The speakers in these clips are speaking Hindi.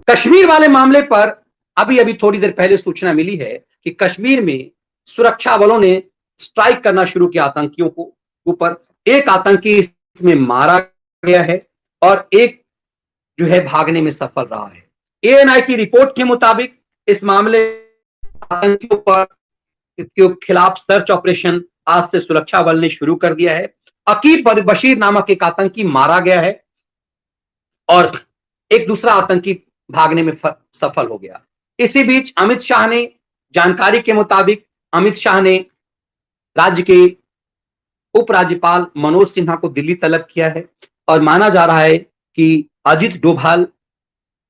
कश्मीर वाले मामले पर अभी अभी थोड़ी देर पहले सूचना मिली है कि कश्मीर में सुरक्षा बलों ने स्ट्राइक करना शुरू किया आतंकियों को ऊपर। एक आतंकी इसमें मारा गया है और एक जो है भागने में सफल रहा है। एएनआई की रिपोर्ट के मुताबिक इस मामले आतंकियों पर के खिलाफ सर्च ऑपरेशन आज से सुरक्षा बल ने शुरू कर दिया है। अकीब बशीर नामक एक आतंकी मारा गया है और एक दूसरा आतंकी भागने में सफल हो गया। इसी बीच अमित शाह ने, जानकारी के मुताबिक अमित शाह ने राज्य के उपराज्यपाल मनोज सिन्हा को दिल्ली तलब किया है और माना जा रहा है कि अजित डोभाल,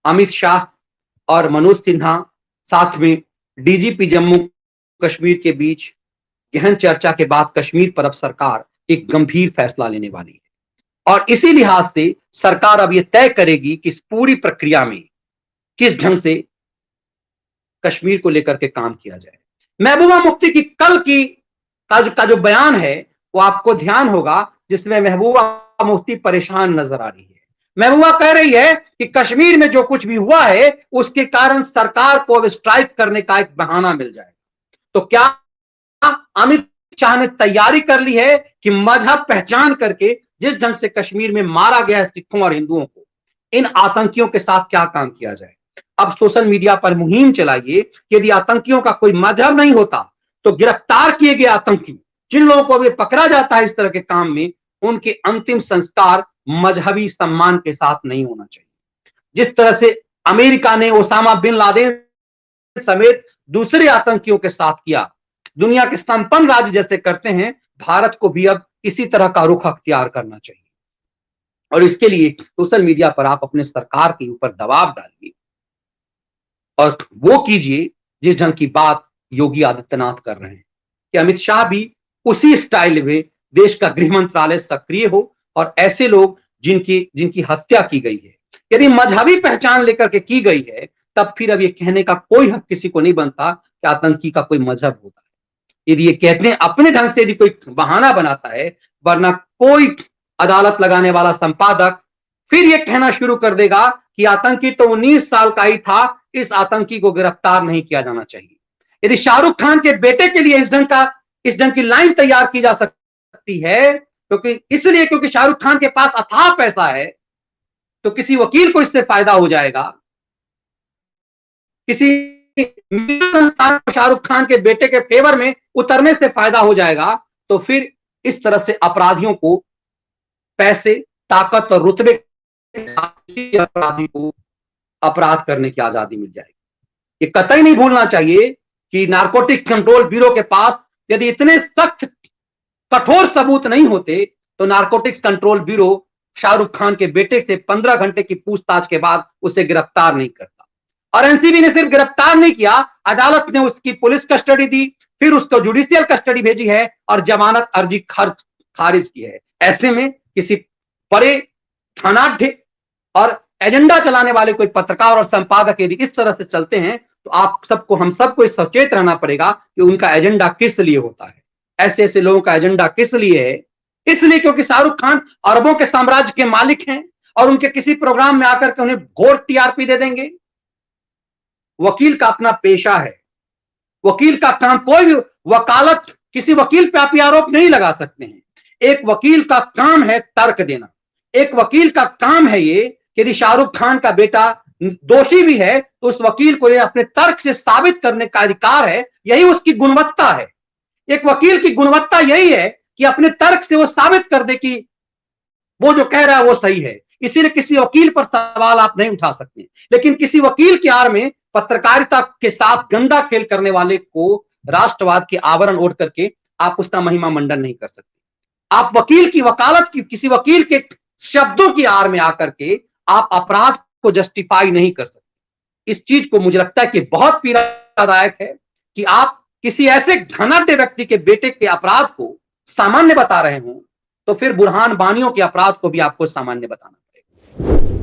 अमित शाह और मनोज सिन्हा साथ में डीजीपी जम्मू कश्मीर के बीच गहन चर्चा के बाद कश्मीर पर अब सरकार एक गंभीर फैसला लेने वाली है और इसी लिहाज से सरकार अब यह तय करेगी कि इस पूरी प्रक्रिया में किस ढंग से कश्मीर को लेकर के काम किया जाए। महबूबा मुफ्ती की कल की का जो बयान है वो आपको ध्यान होगा, जिसमें महबूबा मुफ्ती परेशान नजर आ रही है। महबूबा कह रही है कि कश्मीर में जो कुछ भी हुआ है उसके कारण सरकार को अब स्ट्राइक करने का एक बहाना मिल जाएगा। तो क्या अमित शाह ने तैयारी कर ली है कि मजहब पहचान करके जिस ढंग से कश्मीर में मारा गया है सिखों और हिंदुओं को, इन आतंकियों के साथ क्या काम किया जाए। अब सोशल मीडिया पर मुहिम चलाइए कि यदि आतंकियों का कोई मजहब नहीं होता तो गिरफ्तार किए गए आतंकी, जिन लोगों को भी पकड़ा जाता है इस तरह के काम में, उनके अंतिम संस्कार मजहबी सम्मान के साथ नहीं होना चाहिए। जिस तरह से अमेरिका ने ओसामा बिन लादेन समेत दूसरे आतंकियों के साथ किया, दुनिया के संपन्न राज्य जैसे करते हैं, भारत को भी अब इसी तरह का रुख अख्तियार करना चाहिए। और इसके लिए सोशल मीडिया पर आप अपने सरकार के ऊपर दबाव डालिए और वो कीजिए जिस ढंग की बात योगी आदित्यनाथ कर रहे हैं कि अमित शाह भी उसी स्टाइल में देश का गृह मंत्रालय सक्रिय हो और ऐसे लोग जिनकी हत्या की गई है, यदि मजहबी पहचान लेकर के की गई है, तब फिर अब ये कहने का कोई हक किसी को नहीं बनता कि आतंकी का कोई मजहब होता है। यदि ये कहते हैं अपने ढंग से, यदि कोई बहाना बनाता है, वरना कोई अदालत लगाने वाला संपादक फिर ये कहना शुरू कर देगा कि आतंकी तो 19 साल का ही था, इस आतंकी को गिरफ्तार नहीं किया जाना चाहिए। यदि शाहरुख खान के बेटे के लिए इस ढंग की लाइन तैयार की जा सकती है क्योंकि शाहरुख खान के पास अथाह पैसा है, तो किसी वकील को इससे फायदा हो जाएगा, किसी संस्थान को शाहरुख खान के बेटे के फेवर में उतरने से फायदा हो जाएगा, तो फिर इस तरह से अपराधियों को पैसे, ताकत और रुतबे के अपराधी को अपराध करने की आजादी मिल जाएगी। ये कतई नहीं भूलना चाहिए कि नारकोटिक कंट्रोल ब्यूरो के पास यदि इतने सख्त कठोर सबूत नहीं होते तो narcotics control bureau Shahrukh Khan के बेटे से 15 घंटे की पूछताछ के बाद उसे गिरफ्तार नहीं करता। और एनसीबी ने सिर्फ गिरफ्तार नहीं किया, अदालत ने उसकी पुलिस कस्टडी दी, फिर उसको जुडिशियल कस्टडी भेजी है और जमानत अर्जी खारिज की है। ऐसे में किसी बड़े धनाढ्य और एजेंडा चलाने वाले कोई पत्रकार और संपादक यदि इस तरह से चलते हैं तो हम सबको सचेत रहना पड़ेगा कि उनका एजेंडा किस लिए होता है। ऐसे ऐसे लोगों का एजेंडा किस लिए है? इसलिए क्योंकि शाहरुख खान अरबों के साम्राज्य के मालिक हैं और उनके किसी प्रोग्राम में आकर के उन्हें घोर टीआरपी दे देंगे। वकील का अपना पेशा है, वकील का काम, कोई भी वकालत, किसी वकील पे आप आरोप नहीं लगा सकते हैं। एक वकील का काम है तर्क देना। एक वकील का काम है ये कि यदि शाहरुख खान का बेटा दोषी भी है तो उस वकील को ये अपने तर्क से साबित करने का अधिकार है। यही उसकी गुणवत्ता है। एक वकील की गुणवत्ता यही है कि अपने तर्क से वो साबित कर दे कि वो जो कह रहा है वो सही है। इसीलिए किसी वकील पर सवाल आप नहीं उठा सकते, लेकिन किसी वकील की आड़ में पत्रकारिता के साथ गंदा खेल करने वाले को राष्ट्रवाद के आवरण ओढ़ करके आप उसका महिमा मंडन नहीं कर सकते। आप वकील की वकालत की, किसी वकील के शब्दों की आड़ में आकर के आप अपराध को जस्टिफाई नहीं कर सकते। इस चीज को मुझे लगता है कि बहुत पीड़ादायक है कि आप किसी ऐसे धनाढ्य व्यक्ति के बेटे के अपराध को सामान्य बता रहे हो, तो फिर बुरहान बानियों के अपराध को भी आपको सामान्य बताना पड़ेगा।